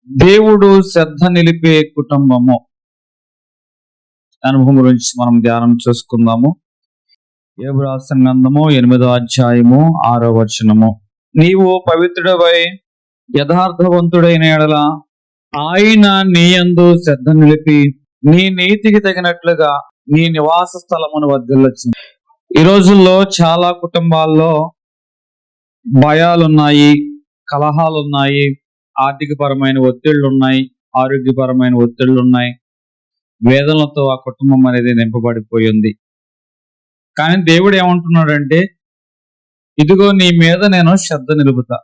దేవుడు శ్రద్ధ నిలిపే కుటుంబము అనుభవం గురించి మనం ధ్యానం చేసుకుందాము. యోబు రాసిన గ్రంథము 8వ అధ్యాయము 6వ వచనము. నీవు పవిత్రుడవై యథార్థవంతుడైన యెడల ఆయన నీ యందు శ్రద్ధ నిలిపి నీ నీతికి తగినట్లుగా నీ నివాస స్థలమును వర్ధిల్లచ్చు. ఈ రోజుల్లో చాలా కుటుంబాల్లో భయాలున్నాయి, కలహాలున్నాయి, ఆర్థికపరమైన ఒత్తిళ్లు ఉన్నాయి, ఆరోగ్యపరమైన ఒత్తిళ్లు ఉన్నాయి. వేదనలతో ఆ కుటుంబం అనేది నింపబడిపోయింది. కానీ దేవుడు ఏమంటున్నాడంటే, ఇదిగో నీ మీద నేను శ్రద్ధ నిలుపుతా.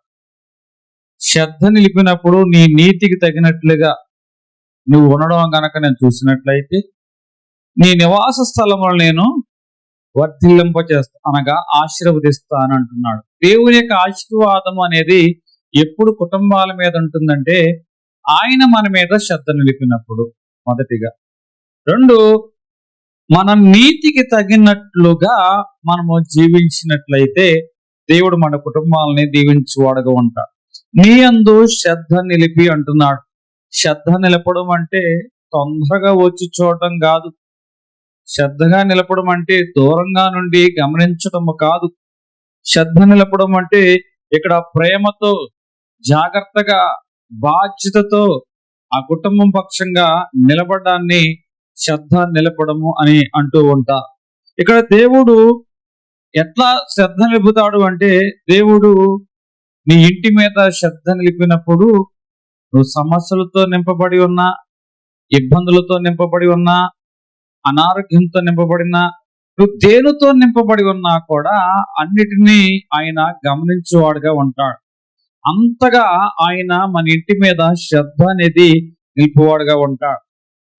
శ్రద్ధ నిలిపినప్పుడు నీ నీతికి తగినట్లుగా నువ్వు ఉండడం కనుక నేను చూసినట్లయితే నీ నివాస స్థలములు నేను వర్ధిల్లింపచేస్తా, అనగా ఆశీర్వదిస్తా అని అంటున్నాడు. దేవుని యొక్క ఆశీర్వాదం అనేది ఎప్పుడు కుటుంబాల మీద ఉంటుందంటే ఆయన మన మీద శ్రద్ధ నిలిపినప్పుడు, మొదటిగా. రెండు, మన నీతికి తగినట్లుగా మనము జీవించినట్లయితే దేవుడు మన కుటుంబాలని దీవించువాడుగా ఉంటాడు. నీ యందు శ్రద్ధ నిలిపి అంటున్నాడు. శ్రద్ధ నిలపడం అంటే తొందరగా వచ్చి చూడటం కాదు. శ్రద్ధగా నిలపడం అంటే దూరంగా నుండి గమనించటము కాదు. శ్రద్ధ నిలపడం అంటే ఇక్కడ ప్రేమతో, జాగ్రత్తగా, బాధ్యతతో ఆ కుటుంబం పక్షంగా నిలబడడాన్ని శ్రద్ధ నిలపడము అని అంటూ ఉంటా. ఇక్కడ దేవుడు ఎట్లా శ్రద్ధ నిలుపుతాడు అంటే, దేవుడు నీ ఇంటి మీద శ్రద్ధ నిలిపినప్పుడు నువ్వు సమస్యలతో నింపబడి ఉన్నా, ఇబ్బందులతో నింపబడి ఉన్నా, అనారోగ్యంతో నింపబడినా, నువ్వు దేనితో నింపబడి ఉన్నా కూడా అన్నిటినీ ఆయన గమనించేవాడుగా ఉంటాడు. అంతగా ఆయన మన ఇంటి మీద శ్రద్ధ అనేది నిలిపేవాడుగా ఉంటాడు.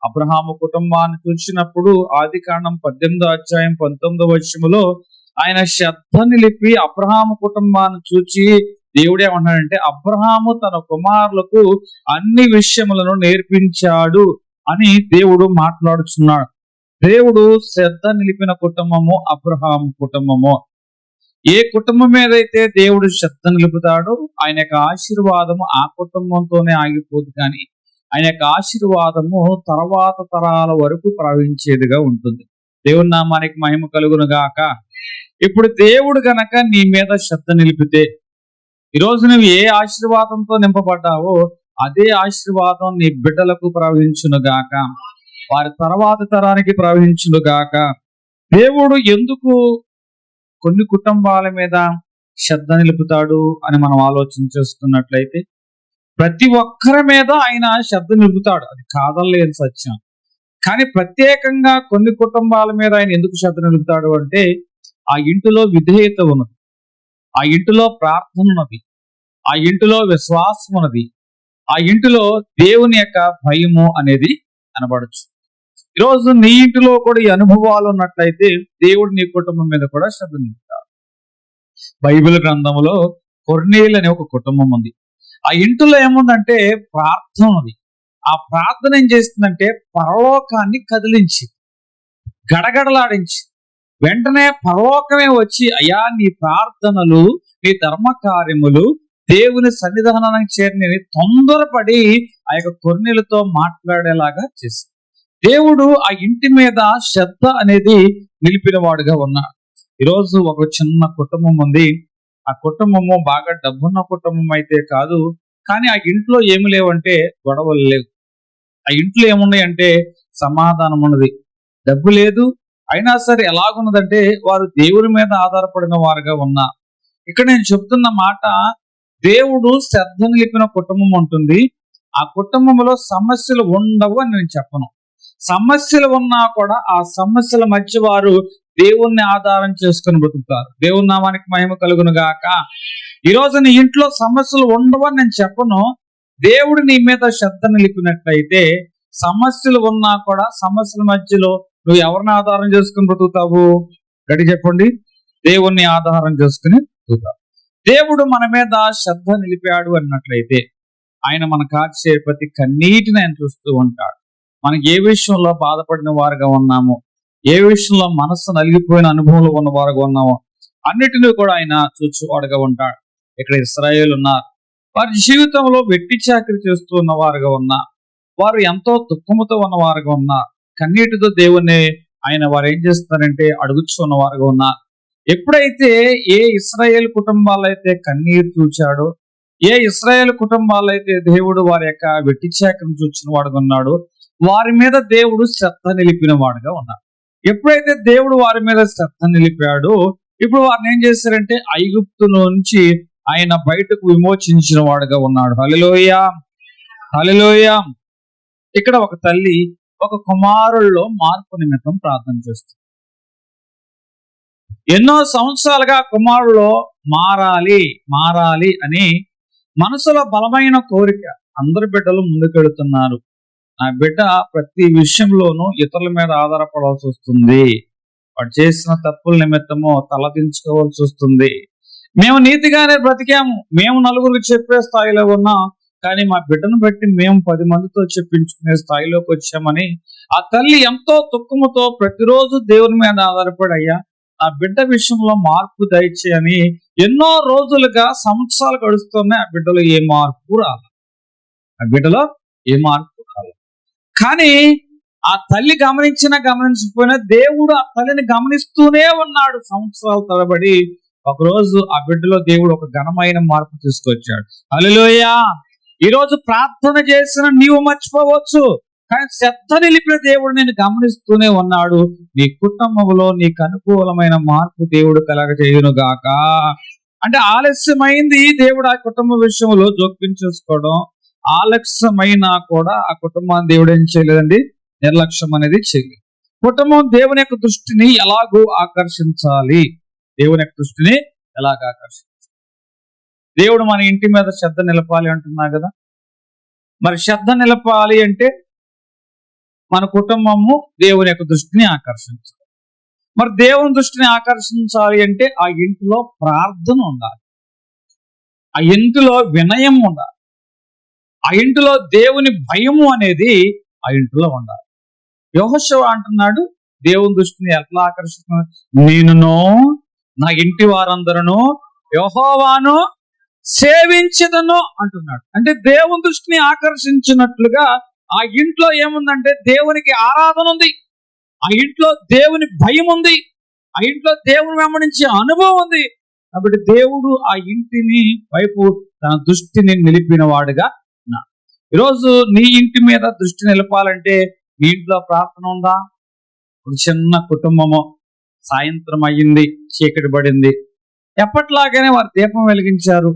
అబ్రహాము కుటుంబాన్ని చూసినప్పుడు ఆదికాండం 18వ అధ్యాయం 19వ వచనములో ఆయన శ్రద్ధ నిలిపి అబ్రహాము కుటుంబాన్ని చూచి దేవుడేమన్నాడంటే, అబ్రహాము తన కుమారులకు అన్ని విషయములను నేర్పించాడు అని దేవుడు మాట్లాడుచున్నాడు. దేవుడు శ్రద్ధ నిలిపిన కుటుంబము అబ్రహాము కుటుంబము. ఏ కుటుంబం మీదైతే దేవుడు శ్రద్ధ నిలుపుతాడో ఆయన యొక్క ఆశీర్వాదము ఆ కుటుంబంతోనే ఆగిపోదు, కానీ ఆయన యొక్క ఆశీర్వాదము తర్వాత తరాల వరకు ప్రవహించేదిగా ఉంటుంది. దేవుని నామానికి మహిమ కలుగును గాక. ఇప్పుడు దేవుడు గనక నీ మీద శ్రద్ధ నిలిపితే, ఈరోజు నువ్వు ఏ ఆశీర్వాదంతో నింపబడ్డావో అదే ఆశీర్వాదం నీ బిడ్డలకు ప్రవహించును గాక, వారి తర్వాత తరానికి ప్రవహించును గాక. దేవుడు ఎందుకు కొన్ని కుటుంబాల మీద శ్రద్ధ నిలుపుతాడు అని మనం ఆలోచన చేసుకున్నట్లయితే, ప్రతి ఒక్కరి మీద ఆయన శ్రద్ధ నిలుపుతాడు, అది కాదనలేని సత్యం. కానీ ప్రత్యేకంగా కొన్ని కుటుంబాల మీద ఆయన ఎందుకు శ్రద్ధ నిలుపుతాడు అంటే, ఆ ఇంటిలో విధేయత ఉన్నది, ఆ ఇంటిలో ప్రార్థన ఉన్నది, ఆ ఇంటిలో విశ్వాసం ఉన్నది, ఆ ఇంటిలో దేవుని యొక్క భయము అనేది కనబడచ్చు. ఈరోజు నీ ఇంటిలో కూడా ఈ అనుభవాలు ఉన్నట్లయితే దేవుడు నీ కుటుంబం మీద కూడా శ్రద్ధ నిలుపుతాడు. బైబిల్ గ్రంథంలో కొర్నేలు అనే ఒక కుటుంబం ఉంది. ఆ ఇంటిలో ఏముందంటే ప్రార్థన ఉంది. ఆ ప్రార్థన ఏం చేస్తుందంటే పరలోకాన్ని కదిలించి, గడగడలాడించి, వెంటనే పరలోకమే వచ్చి, అయ్యా నీ ప్రార్థనలు, నీ ధర్మ కార్యములు దేవుని సన్నిధానానికి చేరినవి తొందరపడి ఆ యొక్క కొర్నేలుతో మాట్లాడేలాగా చేసింది. దేవుడు ఆ ఇంటి మీద శ్రద్ధ అనేది నిలిపిన వాడుగా ఉన్నాడు. ఈరోజు ఒక చిన్న కుటుంబం ఉంది. ఆ కుటుంబము బాగా డబ్బున్న కుటుంబం అయితే కాదు, కానీ ఆ ఇంట్లో ఏమి లేవంటే గొడవలు లేవు. ఆ ఇంట్లో ఏమున్నాయంటే సమాధానం ఉన్నది. డబ్బు లేదు, అయినా సరే ఎలాగున్నదంటే వారు దేవుని మీద ఆధారపడిన వారుగా ఉన్నారు. ఇక్కడ నేను చెప్తున్న మాట, దేవుడు శ్రద్ధ నిలిపిన కుటుంబం ఉంటుంది. ఆ కుటుంబంలో సమస్యలు ఉండవు అని నేను చెప్పను. సమస్యలు ఉన్నా కూడా ఆ సమస్యల మధ్య వారు దేవుణ్ణి ఆధారం చేసుకుని బ్రతుకుతారు. దేవుని నామానికి మహిమ కలుగును గాక. ఈరోజు నీ ఇంట్లో సమస్యలు ఉండవని నేను చెప్పను. దేవుడు నీ మీద శ్రద్ధ నిలిపినట్లయితే సమస్యలు ఉన్నా కూడా సమస్యల మధ్యలో నువ్వు ఎవరిని ఆధారం చేసుకుని బ్రతుకుతావు? గట్టి చెప్పండి. దేవుణ్ణి ఆధారం చేసుకుని బ్రతుకుతావు. దేవుడు మన మీద శ్రద్ధ నిలిపాడు అన్నట్లయితే ఆయన మన కార్చే ప్రతి కన్నీటిని ఆయన చూస్తూ ఉంటాడు. మనం ఏ విషయంలో బాధపడిన వారుగా ఉన్నామో, ఏ విషయంలో మనస్సు నలిగిపోయిన అనుభవంలో ఉన్న వారుగా ఉన్నామో అన్నిటినీ కూడా ఆయన చూచువాడుగా ఉంటాడు. ఇక్కడ ఇశ్రాయేలు ఉన్నారు, వారి జీవితంలో వెట్టి చాకరీ చేస్తూ ఉన్నవారుగా ఉన్నా, వారు ఎంతో దుఃఖముతో ఉన్నవారుగా ఉన్నా, కన్నీటితో దేవుణ్ణి వారు ఏం చేస్తారంటే అడుగుచున్నవారుగా ఉన్నా, ఎప్పుడైతే ఏ ఇశ్రాయేలు కుటుంబాలైతే కన్నీరు చూచాడో, ఏ ఇశ్రాయేలు కుటుంబాలైతే దేవుడు వారి యొక్క వెట్టి చాకరీని చూచిన వాడుగా ఉన్నాడో, వారి మీద దేవుడు శ్రద్ధ నిలిపిన వాడుగా ఉన్నాడు. ఎప్పుడైతే దేవుడు వారి మీద శ్రద్ధ నిలిపాడో, ఇప్పుడు వారిని ఏం చేశారంటే ఐగుప్తులో నుంచి ఆయన బయటకు విమోచించిన వాడుగా ఉన్నాడు. హల్లెలూయా, హల్లెలూయా. ఇక్కడ ఒక తల్లి ఒక కుమారుల్లో మార్పు నిమిత్తం ప్రార్థన చేస్తుంది. ఎన్నో సంవత్సరాలుగా కుమారులో మారాలి మారాలి అని మనసులో బలమైన కోరిక. అందరు బిడ్డలు ముందుకెడుతున్నారు. ఆ బిడ్డ ప్రతి విషయంలోనూ ఇతరుల మీద ఆధారపడాల్సి వస్తుంది. వాడు చేసిన తప్పుల నిమిత్తము తలదించుకోవాల్సి వస్తుంది. మేము నీతిగానే బ్రతికాము, మేము నలుగురికి చెప్పే స్థాయిలో ఉన్నాం, కానీ మా బిడ్డను బట్టి మేము 10 మందితో చెప్పించుకునే స్థాయిలోకి వచ్చామని ఆ తల్లి ఎంతో దుఃఖముతో ప్రతిరోజు దేవుని మీద ఆధారపడి, అయ్యా ఆ బిడ్డ విషయంలో మార్పు దయచేయని ఎన్నో రోజులుగా సంవత్సరాలు గడుస్తున్నాయి. ఆ బిడ్డలో ఏ మార్పు రాలేదు. ఆ బిడ్డలో ఏ మార్పు రాలేదు. కానీ ఆ తల్లి గమనించకపోయినా దేవుడు ఆ తల్లిని గమనిస్తూనే ఉన్నాడు సంవత్సరాల తరబడి. ఒకరోజు ఆ బిడ్డలో దేవుడు ఒక ఘనమైన మార్పు తీసుకొచ్చాడు. హల్లెలూయా. ఈరోజు ప్రార్థన చేసిన నీవు మర్చిపోవచ్చు, కానీ శ్రద్ధ నిలిపిన దేవుడు నేను గమనిస్తూనే ఉన్నాడు. నీ కుటుంబంలో నీకు అనుకూలమైన మార్పు దేవుడు కలగజేయును గాక. అంటే ఆలస్యమైంది దేవుడు ఆ కుటుంబ విషయంలో జోక్యం చేసుకోవడం. ఆలస్యమైనా కూడా ఆ కుటుంబాన్ని దేవుడు ఏం చేయలేదండి, నిర్లక్ష్యం అనేది చేయలేదు. కుటుంబం దేవుని యొక్క దృష్టిని ఎలాగూ ఆకర్షించాలి, దేవుని యొక్క దృష్టిని ఎలాగ ఆకర్షించాలి. దేవుడు మన ఇంటి మీద శ్రద్ధ నిలపాలి అంటున్నా కదా. మరి శ్రద్ధ నిలపాలి అంటే మన కుటుంబము దేవుని యొక్క దృష్టిని ఆకర్షించాలి. మరి దేవుని దృష్టిని ఆకర్షించాలి అంటే ఆ ఇంటిలో ప్రార్థన ఉండాలి, ఆ ఇంటిలో వినయం ఉండాలి, ఆ ఇంటిలో దేవుని భయము అనేది ఆ ఇంటిలో ఉండాలి. యెహోషువ అంటున్నాడు, దేవుని దృష్టిని ఎట్లా ఆకర్షిస్తున్నాడు, నేనును నా ఇంటి వారందరూ యెహోవాను సేవించదను అంటున్నాడు. అంటే దేవుని దృష్టిని ఆకర్షించినట్లుగా ఆ ఇంట్లో ఏముందంటే దేవునికి ఆరాధన ఉంది, ఆ ఇంట్లో దేవుని భయం ఉంది, ఆ ఇంట్లో దేవుని వెంబడించే అనుభవం ఉంది. కాబట్టి దేవుడు ఆ ఇంటిని వైపు తన దృష్టిని నిలిపిన వాడుగా ఉన్నాడు. ఈరోజు నీ ఇంటి మీద దృష్టి నిలపాలంటే నీ ఇంట్లో ప్రార్థన ఉందా? ఒక చిన్న కుటుంబము, సాయంత్రం అయ్యింది, చీకటి పడింది, ఎప్పట్లాగానే వారు దీపం వెలిగించారు.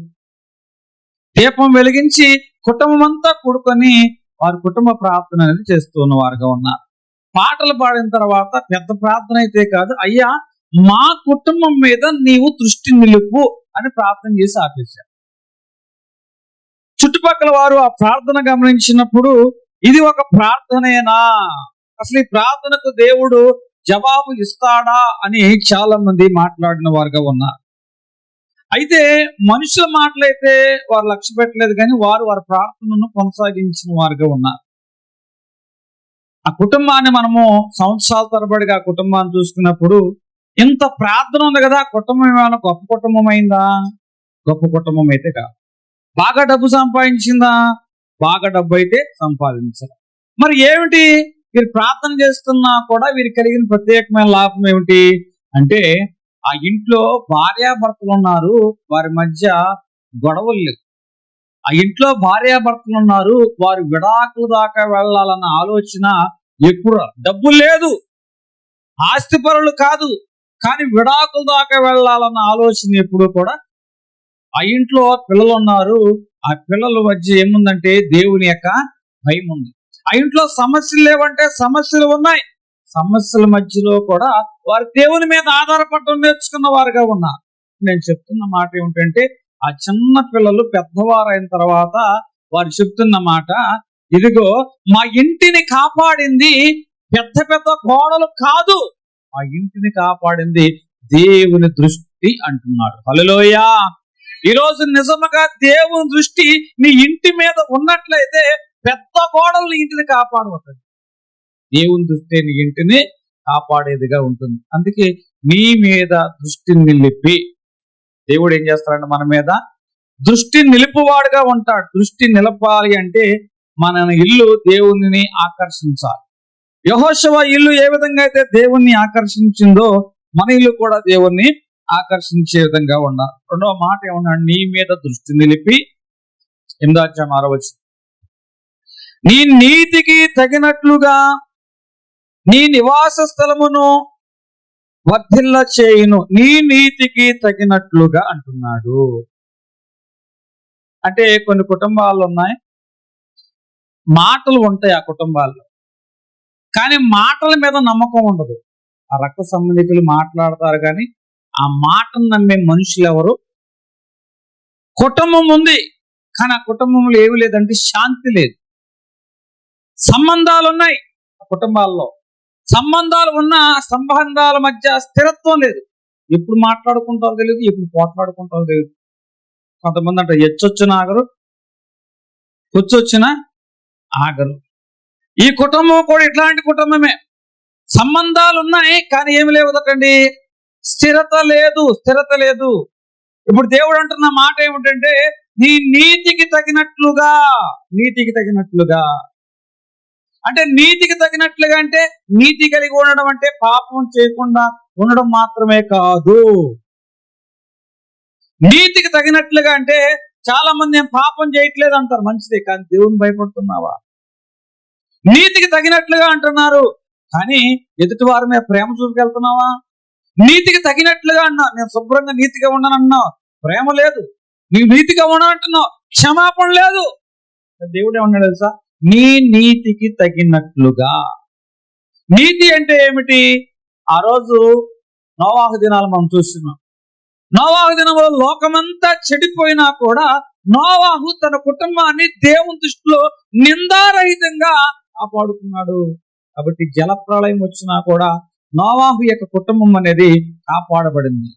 దీపం వెలిగించి కుటుంబం అంతా కూడుకొని వారి కుటుంబ ప్రార్థన అనేది చేస్తూ ఉన్నవారుగా ఉన్నారు. పాటలు పాడిన తర్వాత పెద్ద ప్రార్థన అయితే కాదు, అయ్యా మా కుటుంబం మీద నీవు దృష్టి నిలుపు అని ప్రార్థన చేసి ఆపేశారు. చుట్టుపక్కల వారు ఆ ప్రార్థన గమనించినప్పుడు ఇది ఒక ప్రార్థనేనా, అసలు ఈ ప్రార్థనకు దేవుడు జవాబు ఇస్తాడా అని చాలా మంది మాట్లాడిన వారుగా ఉన్నారు. అయితే మనుషుల మాటలైతే వారు లక్ష్య పెట్టలేదు, కానీ వారు వారి ప్రార్థనను కొనసాగించిన వారుగా ఉన్నారు. ఆ కుటుంబాన్ని మనము సంవత్సరాల తరబడిగా ఆ కుటుంబాన్ని చూసుకున్నప్పుడు ఇంత ప్రార్థన ఉంది కదా, కుటుంబం ఏమైనా గొప్ప కుటుంబం అయిందా? గొప్ప కుటుంబం అయితే కాదు. బాగా డబ్బు సంపాదించిందా? బాగా డబ్బు అయితే సంపాదించాలి. మరి ఏమిటి వీరు ప్రార్థన చేస్తున్నా కూడా వీరికి కలిగిన ప్రత్యేకమైన లాభం ఏమిటి అంటే, ఆ ఇంట్లో భార్యాభర్తలు ఉన్నారు, వారి మధ్య గొడవలు లేవు. ఆ ఇంట్లో భార్యాభర్తలు ఉన్నారు, వారు విడాకుల దాకా వెళ్ళాలన్న ఆలోచన ఎప్పుడు డబ్బు లేదు, ఆస్తిపరులు కాదు, కానీ విడాకుల దాకా వెళ్ళాలన్న ఆలోచన ఎప్పుడు కూడా. ఆ ఇంట్లో పిల్లలు ఉన్నారు, ఆ పిల్లల మధ్య ఏముందంటే దేవుని యొక్క భయం ఉంది. ఆ ఇంట్లో సమస్యలు లేవంటే సమస్యలు ఉన్నాయి, సమస్యల మధ్యలో కూడా వారు దేవుని మీద ఆధారపడడం నేర్చుకున్న వారుగా ఉన్నారు. నేను చెప్తున్న మాట ఏమిటంటే, ఆ చిన్న పిల్లలు పెద్దవారైన తర్వాత వారు చెప్తున్న మాట, ఇదిగో మా ఇంటిని కాపాడింది పెద్ద పెద్ద గోడలు కాదు, మా ఇంటిని కాపాడింది దేవుని దృష్టి అంటున్నాడు. హల్లెలూయా. ఈరోజు నిజముగా దేవుని దృష్టి నీ ఇంటి మీద ఉన్నట్లయితే పెద్ద గోడలు నీ ఇంటిని కాపాడవుతుంది. దేవుని దృష్టి నీ ఇంటిని కాపాడేదిగా ఉంటుంది. అందుకే నీ మీద దృష్టిని నిలిపి దేవుడు ఏం చేస్తాడంటే మన మీద దృష్టి నిలుపువాడుగా ఉంటాడు. దృష్టి నిలపాలి అంటే మన ఇల్లు దేవునిని ఆకర్షించాలి. యెహోషువ ఇల్లు ఏ విధంగా అయితే దేవుణ్ణి ఆకర్షించిందో మన ఇల్లు కూడా దేవుణ్ణి ఆకర్షించే విధంగా ఉండాలి. రెండవ మాట ఏమన్నాడు? నీ మీద దృష్టి నిలిపి 8వ నీ నీతికి తగినట్లుగా నీ నివాస స్థలమును వర్ధిల్ల చేయును. నీ నీతికి తగినట్లుగా అంటున్నాడు. అంటే కొన్ని కుటుంబాలు ఉన్నాయి, మాటలు ఉంటాయి ఆ కుటుంబాల్లో, కానీ మాటల మీద నమ్మకం ఉండదు. ఆ రక్త సంబంధికులు మాట్లాడతారు కానీ ఆ మాటను నమ్మే మనుషులు ఎవరు? కుటుంబం ఉంది కానీ ఆ కుటుంబంలో ఏమి లేదంటే శాంతి లేదు. సంబంధాలు ఉన్నాయి ఆ కుటుంబాల్లో, సంబంధాలు ఉన్న సంబంధాల మధ్య స్థిరత్వం లేదు. ఎప్పుడు మాట్లాడుకుంటారో తెలియదు, ఎప్పుడు పోట్లాడుకుంటారో తెలియదు. కొంతమంది అంటే ఎచ్చొచ్చిన ఆగరు, కూర్చొచ్చిన ఆగరు. ఈ కుటుంబం కూడా ఇట్లాంటి కుటుంబమే. సంబంధాలు ఉన్నాయి కానీ ఏమి లేవదటండి, స్థిరత లేదు, స్థిరత లేదు. ఇప్పుడు దేవుడు అంటున్న మాట ఏమిటంటే నీ నీతికి తగినట్లుగా, నీతికి తగినట్లుగా అంటే నీతికి తగినట్లుగా అంటే నీతి కలిగి ఉండడం అంటే పాపం చేయకుండా ఉండడం మాత్రమే కాదు. నీతికి తగినట్లుగా అంటే చాలా మంది ఏం పాపం చేయట్లేదు అంటారు, మంచిదే, కానీ దేవుని భయపడుతున్నావా? నీతికి తగినట్లుగా అంటున్నారు కానీ ఎదుటి వారి మీద ప్రేమ చూపుకెళ్తున్నావా? నీతికి తగినట్లుగా అన్నా, నేను శుభ్రంగా నీతిగా ఉన్నానన్నా, ప్రేమ లేదు. నీవు నీతిగా ఉన్నానంటున్నావు, క్షమాపణ లేదు. దేవుడు ఏమన్నాడు తెలుసా? నీ నీతికి తగినట్లుగా. నీతి అంటే ఏమిటి? ఆ రోజు నోవాహు దినాలు మనం చూస్తున్నాం. నోవాహు దినంలో లోకమంతా చెడిపోయినా కూడా నోవాహు తన కుటుంబాన్ని దేవుని దృష్టిలో నిందారహితంగా కాపాడుకున్నాడు. కాబట్టి జలప్రళయం వచ్చినా కూడా నోవాహు యొక్క కుటుంబం అనేది కాపాడబడింది.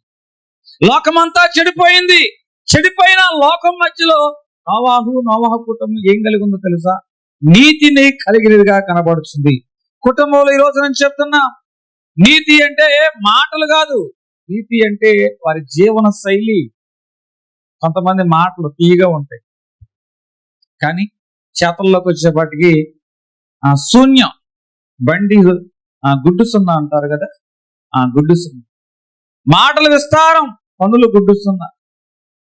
లోకమంతా చెడిపోయింది, చెడిపోయిన లోకం మధ్యలో నోవాహు కుటుంబం ఏం కలిగి ఉందో తెలుసా? నీతిని కలిగినదిగా కనబడుతుంది. కుటుంబంలో ఈ రోజు నేను చెప్తున్నా, నీతి అంటే మాటలు కాదు, నీతి అంటే వారి జీవన శైలి. కొంతమంది మాటలు తీయగా ఉంటాయి కానీ చేతల్లోకి వచ్చేపాటికి శూన్యం. బండి గుడ్డు సున్నా అంటారు కదా, గుడ్డు సున్నా. మాటలు విస్తారం, పనులు గుడ్డు సున్నా.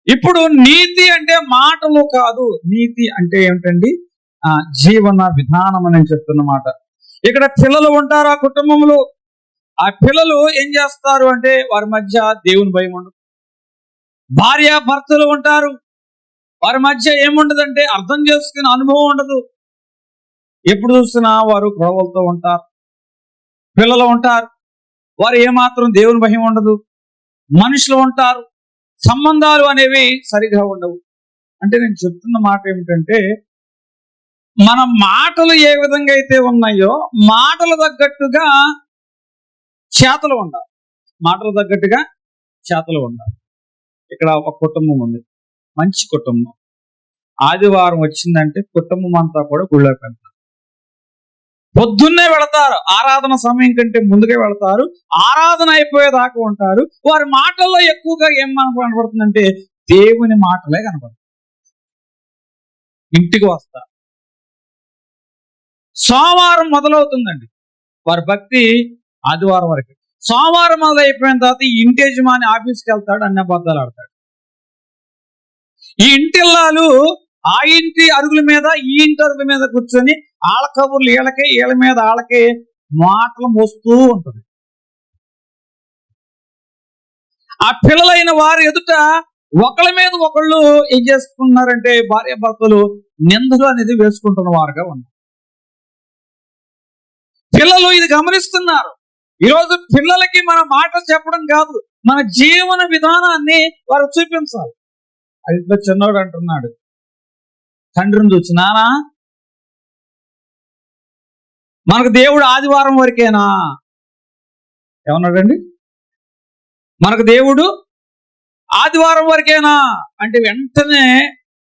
ఇప్పుడు నీతి అంటే మాటలు కాదు, నీతి అంటే ఏమిటండి? జీవన విధానం అని చెప్తున్నమాట. ఇక్కడ పిల్లలు ఉంటారు ఆ కుటుంబంలో. ఆ పిల్లలు ఏం చేస్తారు అంటే వారి మధ్య దేవుని భయం ఉండదు. భార్య భర్తలు ఉంటారు, వారి మధ్య ఏముండదంటే అర్థం చేసుకునే అనుభవం ఉండదు. ఎప్పుడు చూసినా వారు గొడవలతో ఉంటారు. పిల్లలు ఉంటారు, వారు ఏమాత్రం దేవుని భయం ఉండదు. మనుషులు ఉంటారు, సంబంధాలు అనేవి సరిగా ఉండవు. అంటే నేను చెప్తున్న మాట ఏమిటంటే మన మాటలు ఏ విధంగా అయితే ఉన్నాయో మాటలు తగ్గట్టుగా చేతలు ఉండాలి. మాటలు తగ్గట్టుగా చేతలు ఉండాలి. ఇక్కడ ఒక కుటుంబం ఉంది, మంచి కుటుంబం. ఆదివారం వచ్చిందంటే కుటుంబం అంతా కూడా గుళ్ళోకి వెళ్తారు. పొద్దున్నే వెళతారు, ఆరాధన సమయం కంటే ముందుగా వెళతారు, ఆరాధన అయిపోయేదాకా ఉంటారు. వారి మాటల్లో ఎక్కువగా ఏం కనపడుతుందంటే దేవుని మాటలే కనపడుతుంది. ఇంటికి వస్తారు, సోమవారం మొదలవుతుందండి వారి భక్తి, ఆదివారం వరకు. సోమవారం మొదలైపోయిన తర్వాత ఈ ఇంటి యజమాని ఆఫీస్కి వెళ్తాడు, అన్ని అబద్ధాలు ఆడతాడు. ఈ ఇంటిల్లాలు ఆ ఇంటి అరుగుల మీద ఈ ఇంటి అరుగుల మీద కూర్చొని ఆళ్ళ కబుర్లు వీళ్ళకే, వీళ్ళ మీద వాళ్ళకే మాటలు మోస్తూ ఉంటుంది. ఆ పిల్లలైన వారు ఎదుట ఒకళ్ళ మీద ఒకళ్ళు ఏం చేసుకున్నారంటే భార్య భర్తలు నిందలు అనేది వేసుకుంటున్న వారుగా ఉన్నారు. పిల్లలు ఇది గమనిస్తున్నారు. ఈరోజు పిల్లలకి మన మాట చెప్పడం కాదు, మన జీవన విధానాన్ని వారు చూపించాలి. అది చిన్నోడు అంటున్నాడు తండ్రిని చూసి, నానా మనకు దేవుడు ఆదివారం వరకేనా? ఏమన్నాడండి? మనకు దేవుడు ఆదివారం వరకేనా అంటే వెంటనే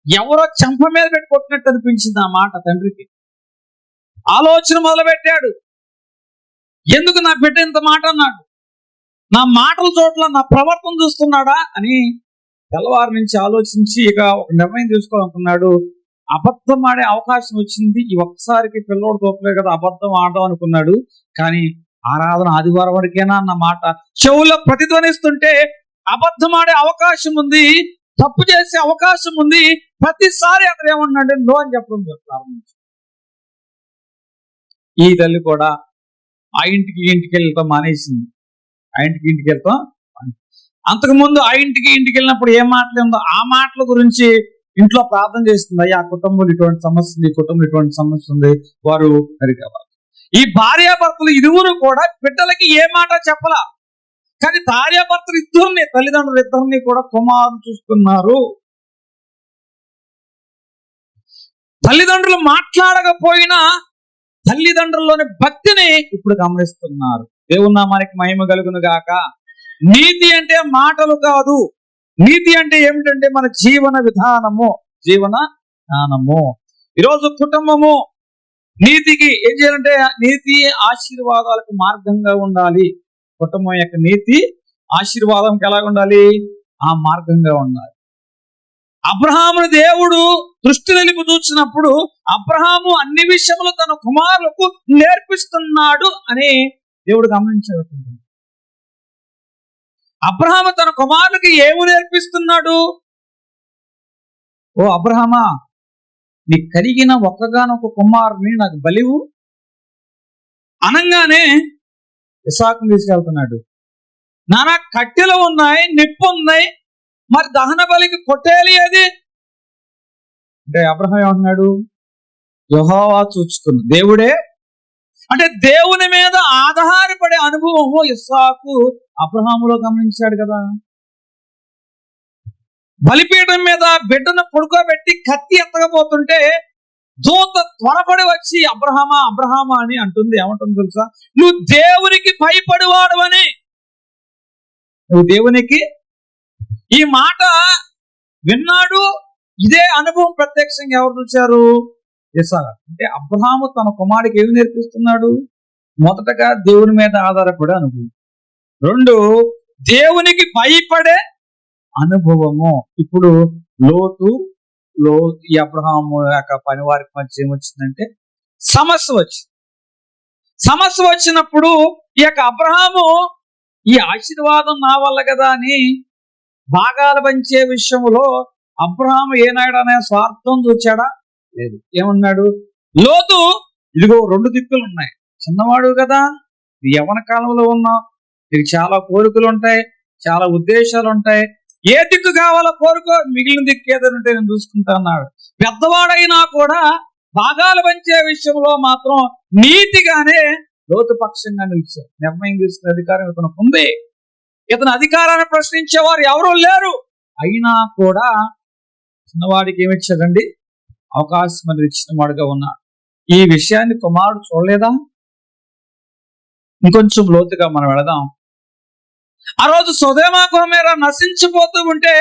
ఎవరో చెంప మీద పెట్టి కొట్టినట్టు అనిపించింది ఆ మాట తండ్రికి. ఆలోచన మొదలుపెట్టాడు, ఎందుకు నా బిడ్డ ఇంత మాట అన్నాడు, నా మాటల చోట్ల నా ప్రవర్తన చూస్తున్నాడా అని తెల్లవారు నుంచి ఆలోచించి ఇక ఒక నిర్ణయం తీసుకోవాలనుకున్నాడు. అబద్ధం ఆడే అవకాశం వచ్చింది, ఈ ఒక్కసారికి పిల్లోడు తోపలే కదా అబద్ధం ఆడదాం అనుకున్నాడు. కానీ ఆరాధన ఆదివారం వరకేనా అన్న మాట చెవుల్లో ప్రతిధ్వనిస్తుంటే అబద్ధం ఆడే అవకాశం ఉంది, తప్పు చేసే అవకాశం ఉంది. ప్రతిసారి అతను ఏమన్నాడు, నో అని చెప్పడం ప్రారంభించాడు. ఈ తల్లి కూడా ఆ ఇంటికి వెళ్తాం మానేసింది. ఆ ఇంటికి వెళ్తాం. అంతకుముందు ఆ ఇంటికి వెళ్ళినప్పుడు ఏ మాటలు ఉందో ఆ మాటల గురించి ఇంట్లో ప్రార్థన చేస్తుంది. అయ్యా ఆ కుటుంబంలో ఇటువంటి సమస్య ఉంది, ఈ కుటుంబంలో ఇటువంటి సమస్య ఉంది, వారు సరికావాలి. ఈ భార్యాభర్తలు ఇరువురు కూడా బిడ్డలకి ఏ మాట చెప్పలా. కానీ భార్యాభర్తలు ఇద్దరిని, తల్లిదండ్రులు ఇద్దరిని కూడా కుమారులు చూస్తున్నారు. తల్లిదండ్రులు మాట్లాడకపోయినా తల్లిదండ్రుల్లోని భక్తిని ఇప్పుడు గమనిస్తున్నారు. దేవుని నామానికి మహిమ కలుగును గాక. నీతి అంటే మాటలు కాదు. నీతి అంటే ఏమిటంటే మన జీవన విధానము. ఈరోజు కుటుంబము నీతికి ఏం చేయాలంటే నీతి ఆశీర్వాదాలకు మార్గంగా ఉండాలి. కుటుంబం యొక్క నీతి ఆశీర్వాదంకి ఎలా ఉండాలి? ఆ మార్గంగా ఉండాలి. అబ్రహామును దేవుడు దృష్టి నిలిపి చూసినప్పుడు అబ్రహాము అన్ని విషయములు తన కుమారులకు నేర్పిస్తున్నాడు అని దేవుడు గమనించగలుగుతుంది. అబ్రహాము తన కుమారులకి ఏమి నేర్పిస్తున్నాడు? ఓ అబ్రహామా, నీ కలిగిన ఒక్కగానొక కుమారుని నాకు బలివు అనంగానే ఇస్సాకును తీసుకెళ్తున్నాడు. నానా కట్టెలు ఉన్నాయి, నిప్పు ఉన్నాయి, మరి దహన బలికి కొట్టేయాలి అది అంటే అబ్రహాం ఏమన్నాడు? యెహోవా చూచుకున్న దేవుడే. అంటే దేవుని మీద ఆధారపడే అనుభవము ఇస్సాకు అబ్రహాములో గమనించాడు కదా. బలిపీఠం మీద బిడ్డను పడుకోబెట్టి కత్తి ఎత్తకపోతుంటే దూత త్వరపడి వచ్చి అబ్రహామా అబ్రహామా అని అంటుంది. ఏమంటుంది తెలుసా? నువ్వు దేవునికి భయపడివాడవని. నువ్వు దేవునికి, ఈ మాట విన్నాడు. ఇదే అనుభవం ప్రత్యక్షంగా ఎవరు చూశారు? ఇస్సాకు. అంటే అబ్రహాము తన కుమారుడికి ఏమి నేర్పిస్తున్నాడు? మొదటగా దేవుని మీద ఆధారపడే అనుభవం, రెండు దేవునికి భయపడే అనుభవము. ఇప్పుడు లోతు ఈ అబ్రహాము యొక్క పని వారికి మధ్య ఏమొచ్చిందంటే సమస్య వచ్చినప్పుడు ఈ యొక్క అబ్రహాము ఈ ఆశీర్వాదం నా వల్ల కదా అని భాగాలు పంచే విషయంలో అబ్రహాము ఏనాడు అనే స్వార్థం చూచాడా? లేదు. ఏమన్నాడు? లోతు, ఇదిగో రెండు దిక్కులు ఉన్నాయి, చిన్నవాడు కదా, యవ్వన కాలంలో ఉన్నావు, నీకు చాలా కోరికలు ఉంటాయి, చాలా ఉద్దేశాలు ఉంటాయి, ఏ దిక్కు కావాలో కోరుకో, మిగిలిన దిక్కు ఏదైనా ఉంటే నేను చూసుకుంటా అన్నాడు. పెద్దవాడైనా కూడా భాగాలు పంచే విషయంలో మాత్రం నీతిగానే లోతు పక్షంగా నిలిచాడు. నిర్ణయం తీసుకునే అధికారం ఇతనికి ఉంది. ఇతని అధికారాన్ని ప్రశ్నించేవారు ఎవరూ లేరు. అయినా కూడా చిన్నవాడికి ఏమిచ్చాడండి? అవకాశం అనేది ఇచ్చిన వాడుగా ఉన్నాడు. ఈ విషయాన్ని కుమారుడు చూడలేదా? ఇంకొంచెం లోతుగా మనం వెళదాం. ఆ రోజు సొదొమ గొమొర్రా నశించిపోతూ ఉంటే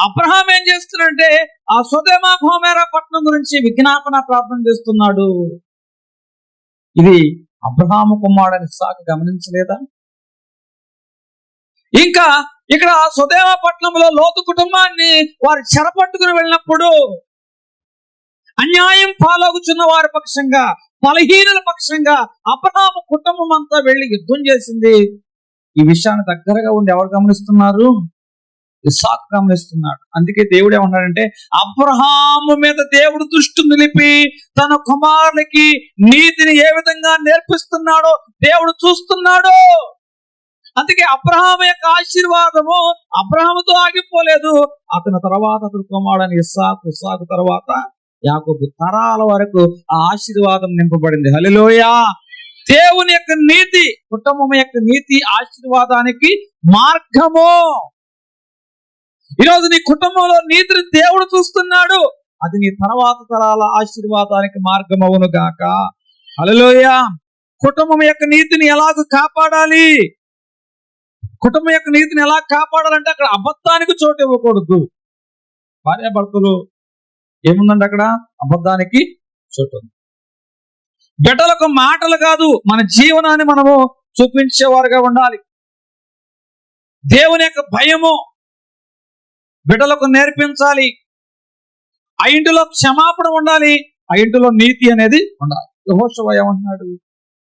అబ్రహాం ఏం చేస్తున్నాడంటే ఆ సొదొమ గొమొర్రా పట్టణం గురించి విజ్ఞాపన ప్రార్థన చేస్తున్నాడు. ఇది అబ్రహాము కుమారుడు ఇస్సాకు గమనించలేదా? ఇంకా ఇక్కడ సొదొమ పట్టణంలో లోతు కుటుంబాన్ని వారు చెరపట్టుకుని వెళ్ళినప్పుడు అన్యాయం పాలగుచున్న వారి పక్షంగా, బలహీనుల పక్షంగా అబ్రహాము కుటుంబం అంతా వెళ్ళి యుద్ధం చేసింది. ఈ విషయాన్ని దగ్గరగా ఉండి ఎవరు గమనిస్తున్నారు? ఇస్సాకు గమనిస్తున్నాడు. అందుకే దేవుడు ఏమన్నాడంటే అబ్రహాము మీద దేవుడు దృష్టి నిలిపి తన కుమారునికి నీతిని ఏ విధంగా నేర్పిస్తున్నాడో దేవుడు చూస్తున్నాడు. అందుకే అబ్రహాము యొక్క ఆశీర్వాదము అబ్రహాముతో ఆగిపోలేదు. అతని తర్వాత అతని కుమారుడు ఇస్సాకు తర్వాత యాకోబు తరాల వరకు ఆ ఆశీర్వాదం నింపబడింది. హల్లెలూయా. దేవుని యొక్క నీతి, కుటుంబం యొక్క నీతి ఆశీర్వాదానికి మార్గము. ఈరోజు నీ కుటుంబంలో నీతిని దేవుడు చూస్తున్నాడు. అది నీ తర్వాత తరాల ఆశీర్వాదానికి మార్గం అవును గాక. హల్లెలూయా. కుటుంబం యొక్క నీతిని ఎలాగ కాపాడాలి? కుటుంబం యొక్క నీతిని ఎలా కాపాడాలంటే అక్కడ అబద్ధానికి చోటు ఇవ్వకూడదు. భార్యాభర్తలు ఏముందండి అక్కడ? అబద్ధానికి చోటు ఉంది. బిడ్డలకు మాటలు కాదు, మన జీవనాన్ని మనము చూపించేవారుగా ఉండాలి. దేవుని యొక్క భయము, బిడ్డలకు నేర్పించాలి. ఆ ఇంటిలో క్షమాపణ ఉండాలి. ఆ ఇంటిలో నీతి అనేది ఉండాలి. యెహోషువ ఏమంటున్నాడు?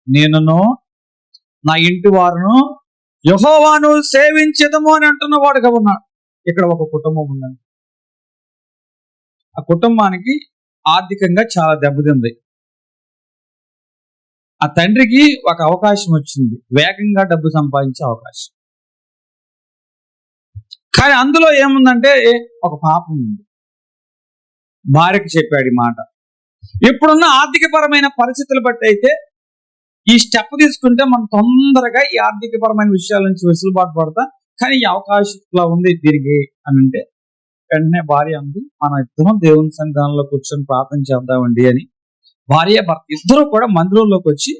నేనును నా ఇంటి వారును యెహోవాను సేవించెదము అని అంటున్న వాడుగా ఉన్నాడు. ఇక్కడ ఒక కుటుంబం ఉందండి. ఆ కుటుంబానికి ఆర్థికంగా చాలా దెబ్బతింది. ఆ తండ్రికి ఒక అవకాశం వచ్చింది, వేగంగా డబ్బు సంపాదించే అవకాశం. కానీ అందులో ఏముందంటే ఒక పాపం ఉంది. భార్యకి చెప్పాడు ఈ మాట. ఇప్పుడున్న ఆర్థికపరమైన పరిస్థితులు బట్టి అయితే ఈ స్టెప్ తీసుకుంటే మనం తొందరగా ఈ ఆర్థికపరమైన విషయాల నుంచి వెసులుబాటు పడతా, కానీ ఈ అవకాశం ఇట్లా ఉంది దీనికి అని అంటే వెంటనే భార్య అంది, మన ఇద్దరం దేవుని సన్నిధానంలో కూర్చొని ప్రార్థన చేద్దామండి అని. భార్య భర్త ఇద్దరు కూడా మందిరంలోకి వచ్చి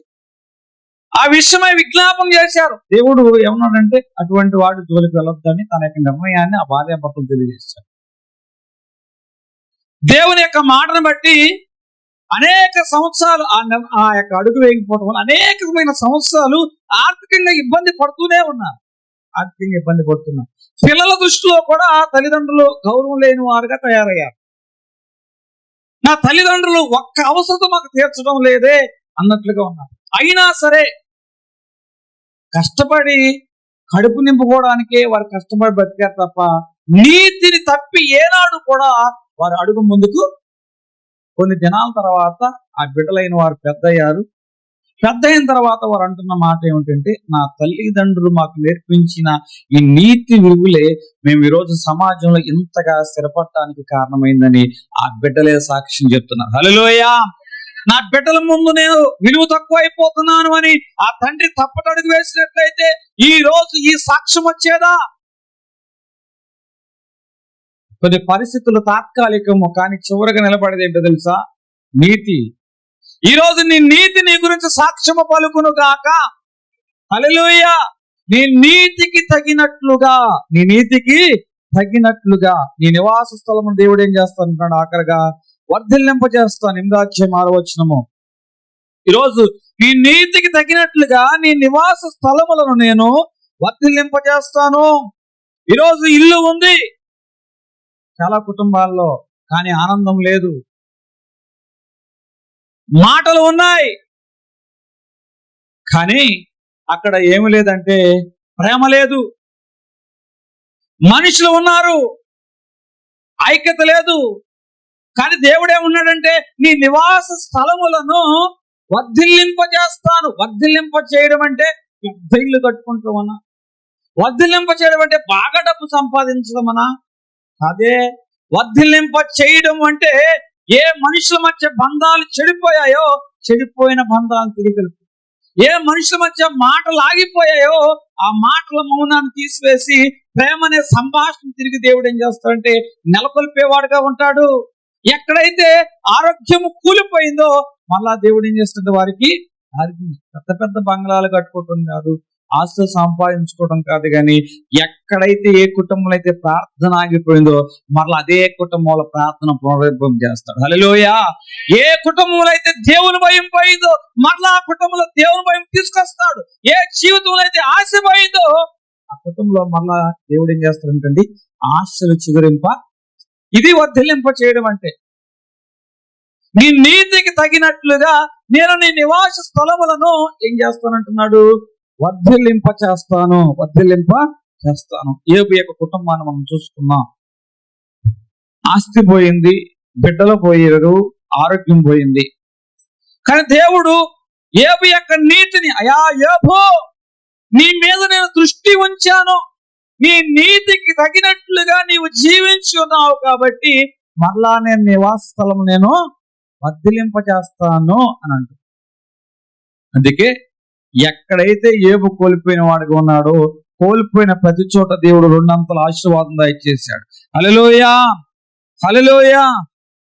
ఆ విషయమై విజ్ఞాపన చేశారు. దేవుడు ఏమన్నాడంటే అటువంటి వాడు జోలికి వెళ్ళొద్దని తన యొక్క నిర్ణయాన్ని ఆ భార్య భర్తలు తెలియజేశారు. దేవుని యొక్క మాటను బట్టి అనేక సంవత్సరాలు ఆ యొక్క అడుగు వేయకపోవడం వల్ల అనేకమైన సంవత్సరాలు ఆర్థికంగా ఇబ్బంది పడుతూనే ఉన్నారు. ఆర్థికంగా ఇబ్బంది పడుతున్నారు. పిల్లల దృష్టిలో కూడా తల్లిదండ్రులు గౌరవం లేని వారుగా తయారయ్యారు. నా తల్లిదండ్రులు ఒక్క అవసరం మాకు తీర్చడం లేదే అన్నట్లుగా ఉన్నారు. అయినా సరే కష్టపడి కడుపు నింపుకోవడానికే వారు కష్టపడి బతికారు తప్ప నీతిని తప్పి ఏనాడు కూడా వారు అడుగు ముందుకు. కొన్ని దినాల తర్వాత ఆ బిడ్డలైన వారు పెద్ద అయ్యారు. పెద్ద అయిన తర్వాత వారు అంటున్న మాట ఏమిటంటే, నా తల్లిదండ్రులు మాకు నేర్పించిన ఈ నీతి విలువలే మేము ఈరోజు సమాజంలో ఇంతగా స్థిరపడటానికి కారణమైందని ఆ బిడ్డలే సాక్ష్యం చెప్తున్నారు. హల్లెలూయా. నా బిడ్డల ముందు నేను విలువ తక్కువ అయిపోతున్నాను అని ఆ తండ్రి తప్పటడుగు వేసినట్లయితే ఈ రోజు ఈ సాక్ష్యం వచ్చేదా? కొన్ని పరిస్థితులు తాత్కాలికము, కానీ చివరిగా నిలబడేది ఏంటో తెలుసా? నీతి. ఈ రోజు నీ నీతి నీ గురించి సాక్ష్యము పలుకును గాక. హల్లెలూయా. నీ నీతికి తగినట్లుగా, నీ నీతికి తగినట్లుగా నీ నివాస స్థలము దేవుడు ఏం చేస్తానంటున్నాడు? ఆఖరిగా వర్ధిల్లింపజేస్తాను. 8:6 ఈరోజు నీ నీతికి తగినట్లుగా నీ నివాస స్థలములను నేను వర్ధిల్లింపజేస్తాను. ఈరోజు ఇల్లు ఉంది చాలా కుటుంబాల్లో, కానీ ఆనందం లేదు. మాటలు ఉన్నాయి కానీ అక్కడ ఏమి లేదంటే ప్రేమ లేదు. మనుషులు ఉన్నారు, ఐక్యత లేదు. కానీ దేవుడు ఏమన్నాడంటే నీ నివాస స్థలములను వర్ధిల్లింపజేస్తాను. వర్ధిల్లింప చేయడం అంటే పెద్ద ఇల్లు కట్టుకుంటామన్నా? వర్ధిల్లింప చేయడం అంటే బాగా డబ్బు సంపాదించడమనా? అదే వర్ధిల్లింప చేయడం అంటే ఏ మనుషుల మధ్య బంధాలు చెడిపోయాయో చెడిపోయిన బంధాలు తిరిగి, ఏ మనుషుల మధ్య మాటలు ఆగిపోయాయో ఆ మాటల మౌనాన్ని తీసివేసి ప్రేమ అనే సంభాషణ తిరిగి దేవుడు ఏం చేస్తాడంటే నెలకొల్పేవాడుగా ఉంటాడు. ఎక్కడైతే ఆరోగ్యము కూలిపోయిందో మళ్ళా దేవుడు ఏం చేస్తుంటే వారికి పెద్ద పెద్ద బంగ్లాలు కట్టుకోవటం కాదు, ఆస్తులు సంపాదించుకోవడం కాదు, కానీ ఎక్కడైతే ఏ కుటుంబంలో అయితే ప్రార్థన ఆగిపోయిందో మరలా అదే కుటుంబంలో ప్రార్థన పునరుద్ధరణ చేస్తాడు. హల్లెలూయా. ఏ కుటుంబంలో అయితే దేవుని భయం పోయిందో మరలా ఆ కుటుంబంలో దేవుని భయం తీసుకొస్తాడు. ఏ జీవితంలో అయితే ఆశ పోయిందో ఆ కుటుంబంలో మరలా దేవుడు ఏం చేస్తాడంటండి ఆశలు చిగురింప. ఇది వర్ధిల్లింప చేయడం అంటే. నీ నీతికి తగినట్లుగా నేను నీ నివాస స్థలములను ఏం చేస్తానంటున్నాడు? వర్ధిల్లింప చేస్తాను. వర్ధిల్లింప చేస్తాను. ఏబు యొక్క కుటుంబాన్ని మనం చూసుకున్నాం. ఆస్తి పోయింది, బిడ్డలు పోయారు, ఆరోగ్యం పోయింది. కానీ దేవుడు ఏబు యొక్క నీతిని, అయా ఏబు నీ మీద నేను దృష్టి ఉంచాను, నీ నీతికి తగినట్లుగా నీవు జీవించి ఉన్నావు కాబట్టి మరలా నేను నివాస స్థలం నేను వర్ధిల్లింప చేస్తాను అని అంటు. అందుకే ఎక్కడైతే ఏబు కోల్పోయిన వాడిగా ఉన్నాడో కోల్పోయిన ప్రతి చోట దేవుడు 2 అంతల ఆశీర్వాదం దయచేశాడు. హల్లెలూయా. హల్లెలూయా.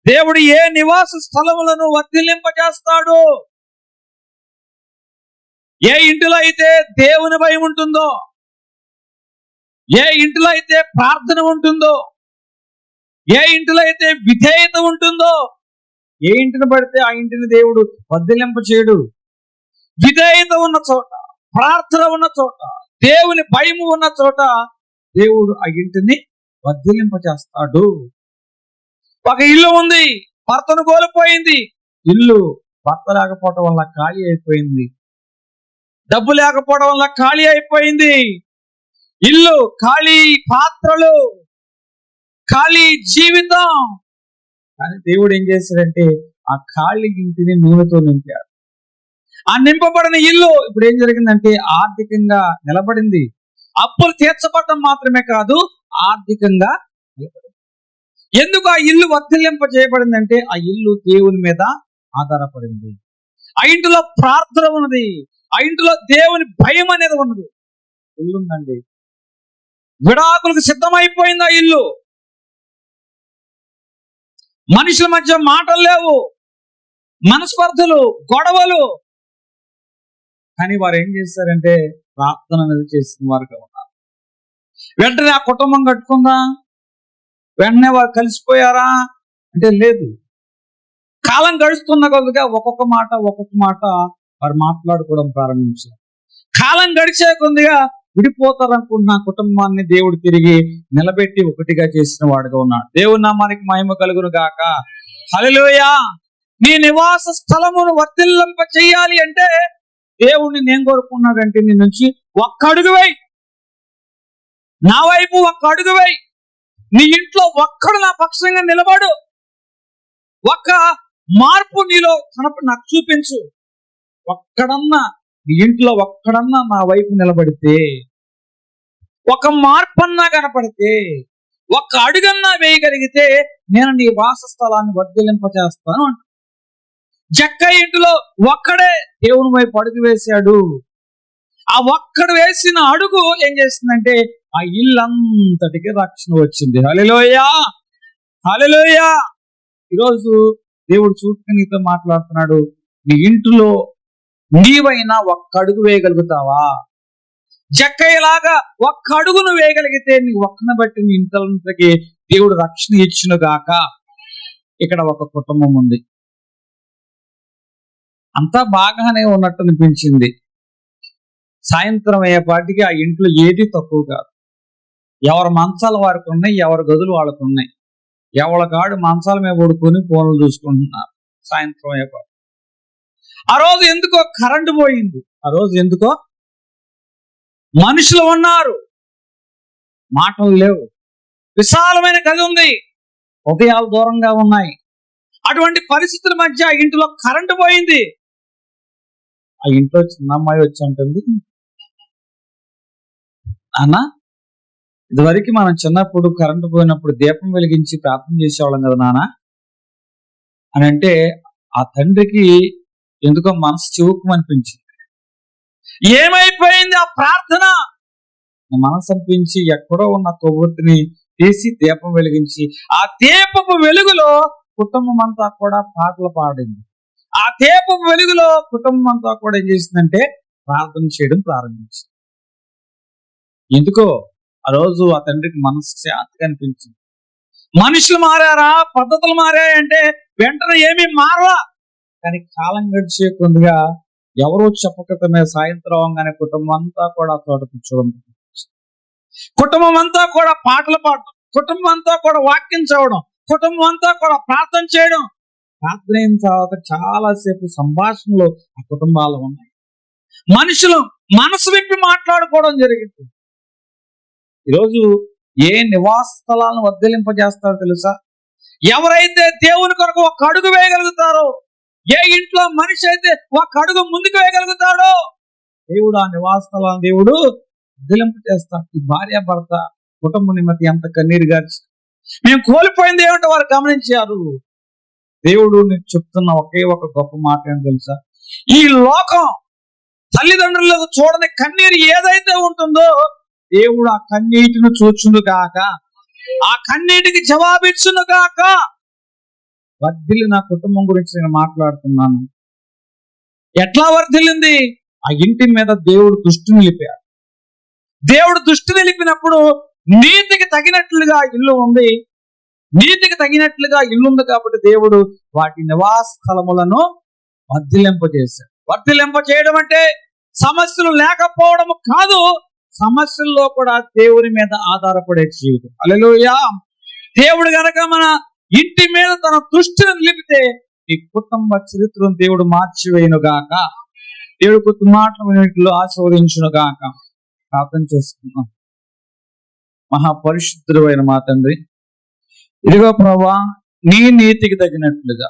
దేవుడు ఏ నివాస స్థలములను వర్ధిల్లింప చేస్తాడు? ఏ ఇంటిలో అయితే దేవుని భయం ఉంటుందో, ఏ ఇంటిలో అయితే ప్రార్థన ఉంటుందో, ఏ ఇంటిలో అయితే విధేయత ఉంటుందో, ఏ ఇంటిని పడితే ఆ ఇంటిని దేవుడు వర్ధిల్లింప చేయడు. విధేయత ఉన్న చోట, ప్రార్థన ఉన్న చోట, దేవుని భయము ఉన్న చోట దేవుడు ఆ ఇంటిని వర్ధిల్లింప చేస్తాడు. ఒక ఇల్లు ఉంది, భర్తను కోల్పోయింది. ఇల్లు భర్త లేకపోవడం వల్ల ఖాళీ అయిపోయింది. డబ్బు లేకపోవడం వల్ల ఖాళీ అయిపోయింది. ఇల్లు ఖాళీ, పాత్రలు ఖాళీ, జీవితం. కానీ దేవుడు ఏం చేశాడంటే ఆ ఖాళీ ఇంటిని నూనెతో నింపాడు. ఆ నింపబడిన ఇల్లు ఇప్పుడు ఏం జరిగిందంటే ఆర్థికంగా నిలబడింది. అప్పులు తీర్చబడటం మాత్రమే కాదు, ఆర్థికంగా నిలబడింది. ఎందుకు ఆ ఇల్లు వర్ధిల్లింప చేయబడిందంటే ఆ ఇల్లు దేవుని మీద ఆధారపడింది. ఆ ఇంటిలో ప్రార్థన ఉన్నది. ఆ ఇంటిలో దేవుని భయం అనేది ఉన్నది. ఇల్లు ఉందండి, విడాకులకు సిద్ధమైపోయింది ఆ ఇల్లు. మనుషుల మధ్య మాటలు లేవు, మనస్పర్ధలు, గొడవలు. కానీ వారు ఏం చేశారంటే ప్రార్థన అనేది చేసిన వారుగా ఉన్నారు. వెంటనే ఆ కుటుంబం కట్టుకుందా, వెంటనే వారు కలిసిపోయారా అంటే లేదు. కాలం గడుస్తున్న కొద్దిగా ఒక్కొక్క మాట వారు మాట్లాడుకోవడం ప్రారంభించారు. కాలం గడిచే కొద్దిగా విడిపోతారనుకున్న కుటుంబాన్ని దేవుడు తిరిగి నిలబెట్టి ఒకటిగా చేసిన వాడుగా ఉన్నాడు. దేవుని నామానికి మహిమ కలుగును గాక. హల్లెలూయా. నీ నివాస స్థలమును వర్ధిల్లింప చేయాలి అంటే దేవుణ్ణి నేను కోరుకున్నాడంటే నీ నుంచి ఒక్క అడుగు వేయి, నా వైపు ఒక్క అడుగు వేయి. నీ ఇంట్లో ఒక్కడు నా పక్షంగా నిలబడు. ఒక్క మార్పు నీలో నాకు చూపించు. ఒక్కడన్నా నీ ఇంట్లో ఒక్కడన్నా నా వైపు నిలబడితే, ఒక మార్పన్నా కనపడితే, ఒక్క అడుగన్నా వేయగలిగితే నేను నీ వాసస్థలాన్ని వర్ధిల్లింప చేస్తాను అంట. జక్కయ్య ఇంటిలో ఒక్కడే దేవుని వైపు అడుగు వేశాడు. ఆ ఒక్కడు వేసిన అడుగు ఏం చేసిందంటే ఆ ఇల్లంతటికి రక్షణ వచ్చింది. హల్లెలూయా, హల్లెలూయా. ఈరోజు దేవుడు చూసుకుని నీతో మాట్లాడుతున్నాడు. నీ ఇంటిలో నీవైనా ఒక్క అడుగు వేయగలుగుతావా? జక్కయ్యలాగా ఒక్క అడుగును వేయగలిగితే నీ ఒక్కను బట్టి నీ ఇంటికి దేవుడు రక్షణ ఇచ్చును గాక. ఇక్కడ ఒక కుటుంబం ఉంది, అంతా బాగానే ఉన్నట్టు అనిపించింది. సాయంత్రం అయ్యేపాటికి ఆ ఇంట్లో ఏది తక్కువ కాదు. ఎవరి మంచాలు వారికి ఉన్నాయి, ఎవరి గదులు వాళ్ళకు ఉన్నాయి. ఎవరి కాడు మంచాల మీద పడుకొని ఫోన్లు చూసుకుంటున్నారు. సాయంత్రం అయ్యేపాటి ఆ రోజు ఎందుకో కరెంటు పోయింది. ఆ రోజు ఎందుకో మనుషులు ఉన్నారు, మాటలు లేవు. విశాలమైన గది ఉంది, ఉదయాలు దూరంగా ఉన్నాయి. అటువంటి పరిస్థితుల మధ్య ఆ ఇంటిలో కరెంటు పోయింది. ఆ ఇంట్లో చిన్న అమ్మాయి వచ్చి అంటుంది, అన్న ఇదివరకు మనం చిన్నప్పుడు కరెంటు పోయినప్పుడు దీపం వెలిగించి ప్రార్థన చేసేవాళ్ళం కదా నాన్న అని అంటే, ఆ తండ్రికి ఎందుకో మనసు చివుకుమనిపించింది. ఏమైపోయింది ఆ ప్రార్థన? మనసు అనిపించి ఎక్కడో ఉన్న కొవ్వొత్తిని తీసి దీపం వెలిగించి ఆ దీపపు వెలుగులో కుటుంబం అంతా కూడా పాటలు పాడింది. ఆ దీపపు వెలుగులో కుటుంబం అంతా కూడా ఏం చేసిందంటే ప్రార్థన చేయడం ప్రారంభించింది. ఎందుకో ఆ రోజు ఆ తండ్రికి మనసు శాంతిగా అనిపించింది. మనుషులు మారారా, పద్ధతులు మారాయంటే వెంటనే ఏమీ మారలా. కానీ కాలం గడిచే కొద్దిగా ఎవరో చెప్పకతమే సాయంత్రం అవగానే కుటుంబం అంతా కూడా తోట కూర్చోవడం, కుటుంబం అంతా కూడా పాటలు పాడడం, కుటుంబం అంతా కూడా వాక్యం చదవడం, కుటుంబం అంతా కూడా ప్రార్థన చేయడం. ప్రార్థన అయిన తర్వాత చాలాసేపు సంభాషణలు ఆ కుటుంబాలు ఉన్నాయి. మనుషులు మనసు విప్పి మాట్లాడుకోవడం జరిగింది. ఈరోజు ఏ నివాస స్థలాలను వర్ధిల్లింపజేస్తారో తెలుసా? ఎవరైతే దేవుని కొరకు ఒక అడుగు వేయగలుగుతారో, ఏ ఇంట్లో మనిషి అయితే ఒక అడుగు ముందుకు వేయగలుగుతాడో దేవుడు ఆ నివాస స్థలాన్ని దేవుడు వర్ధిల్లింప చేస్తాడు. ఈ భార్య భర్త కుటుంబ నిమిత్తం ఎంత కన్నీరు గార్చి మేము కోల్పోయింది ఏమిటో వారు గమనించారు. దేవుడు నీకు చెప్తున్న ఒకే ఒక గొప్ప మాట ఏం తెలుసా? ఈ లోకం తల్లిదండ్రులకు చూడని కన్నీరు ఏదైతే ఉంటుందో దేవుడు ఆ కన్నీటిని చూచును గాక, ఆ కన్నీటికి జవాబిచ్చును గాక. వర్ధిల్లిన కుటుంబం గురించి నేను మాట్లాడుతున్నాను. ఎట్లా వర్ధిల్లింది? ఆ ఇంటి మీద దేవుడు దృష్టి నిలిపాడు. దేవుడు దృష్టి నిలిపినప్పుడు నీతికి తగినట్లుగా ఇల్లు ఉంది, నీతికి తగినట్లుగా ఇల్లు ఉంది కాబట్టి దేవుడు వాటి నివాస స్థలములను వర్ధిల్లింపజేశాడు. వర్ధిల్లింప చేయడం అంటే సమస్యలు లేకపోవడం కాదు, సమస్యల్లో కూడా దేవుని మీద ఆధారపడే జీవితం. హల్లెలూయా. దేవుడు గనక మన ఇంటి మీద తన దృష్టిని నిలిపితే ఈ కుటుంబ చరిత్రను దేవుడు మార్చివేయును గాక. దేవుడు కొత్త మాటలు వీటిలో ఆశీర్వదించును గాక. ప్రార్థన చేసుకున్నాం. మహాపరిశుద్ధుడు అయిన మా తండ్రి, ఇదిగో ప్రభువా, నీ నీతికి తగినట్లుగా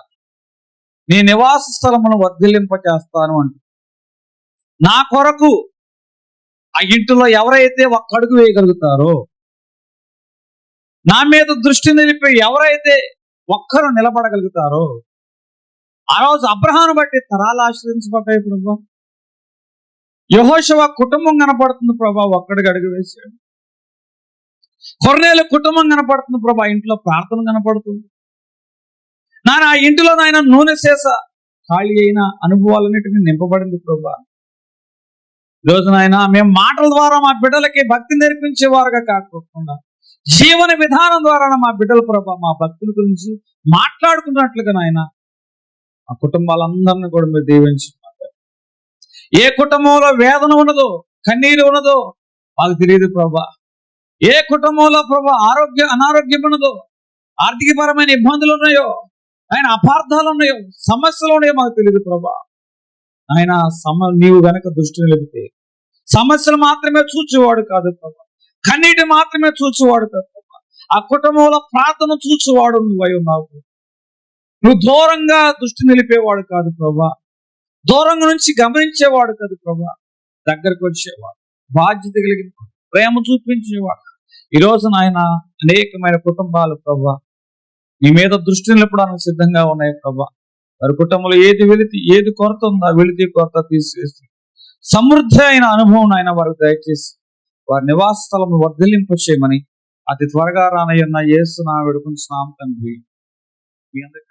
నీ నివాస స్థలమును వర్ధిల్లింప చేస్తాను అంటూ నా కొరకు ఆ ఇంటిలో ఎవరైతే ఒక్క అడుగు వేయగలుగుతారో, నా మీద దృష్టి నిలిపి ఎవరైతే ఒక్కరు నిలబడగలుగుతారో, ఆ రోజు అబ్రహామును బట్టి తరాలు ఆశ్రయించబడ్డాయి ప్రభా. యెహోషువ కుటుంబం కనపడుతుంది ప్రభా, ఒక్కడికి అడుగు వేశాడు. కొర్నేలు కుటుంబం కనపడుతుంది ప్రభా, ఇంట్లో ప్రార్థన కనపడుతుంది. నాన్న ఆ ఇంటిలో నాయన నూనె శేష ఖాళీ అయిన అనుభవాలన్నిటిని నింపబడింది ప్రభా. ఈరోజు నాయన మేము మాటల ద్వారా మా బిడ్డలకి భక్తి నేర్పించేవారుగా కాకుండా జీవన విధానం ద్వారా మా బిడ్డల ప్రభా మా భక్తుల గురించి మాట్లాడుకున్నట్లుగా నాయన ఆ కుటుంబాలందరినీ కూడా మీరు దీవించి, ఏ కుటుంబంలో వేదన ఉన్నదో, కన్నీరు ఉన్నదో మాకు తెలియదు ప్రభా. ఏ కుటుంబంలో ప్రభా అనారోగ్యం ఉన్నదో, ఆర్థికపరమైన ఇబ్బందులు ఉన్నాయో, ఆయన అపార్థాలు ఉన్నాయో, సమస్యలు ఉన్నాయో మాకు తెలియదు ప్రభా. ఆయన నీవు గనక దృష్టి నిలిపితే సమస్యలు మాత్రమే చూచేవాడు కాదు ప్రభా, కన్నీటి మాత్రమే చూచేవాడు కాదు ప్రభా, ఆ కుటుంబంలో ప్రార్థన చూచేవాడు నువ్వై ఉన్నావు. నువ్వు దూరంగా దృష్టి నిలిపేవాడు కాదు ప్రభా, దూరంగా నుంచి గమనించేవాడు కాదు ప్రభా, దగ్గరకు వచ్చేవాడు, బాధ్యత కలిగిన ప్రేమ చూపించేవాడు. ఈ రోజు నాయన అనేకమైన కుటుంబాలు ప్రభా నీ మీద దృష్టి నిలపడానికి సిద్ధంగా ఉన్నాయి ప్రభా. వారి కుటుంబంలో ఏది కొరత ఉందో వెళితే కొరత తీసేసి సమృద్ధి అయిన అనుభవం ఆయన వారికి దయచేసి వారి నివాస స్థలం వర్ధిల్లింప చేయమని అతి త్వరగా రానయ్యున్న యేసు నా వేడుకుంటున్నాం తండ్రి. మీ అందరికీ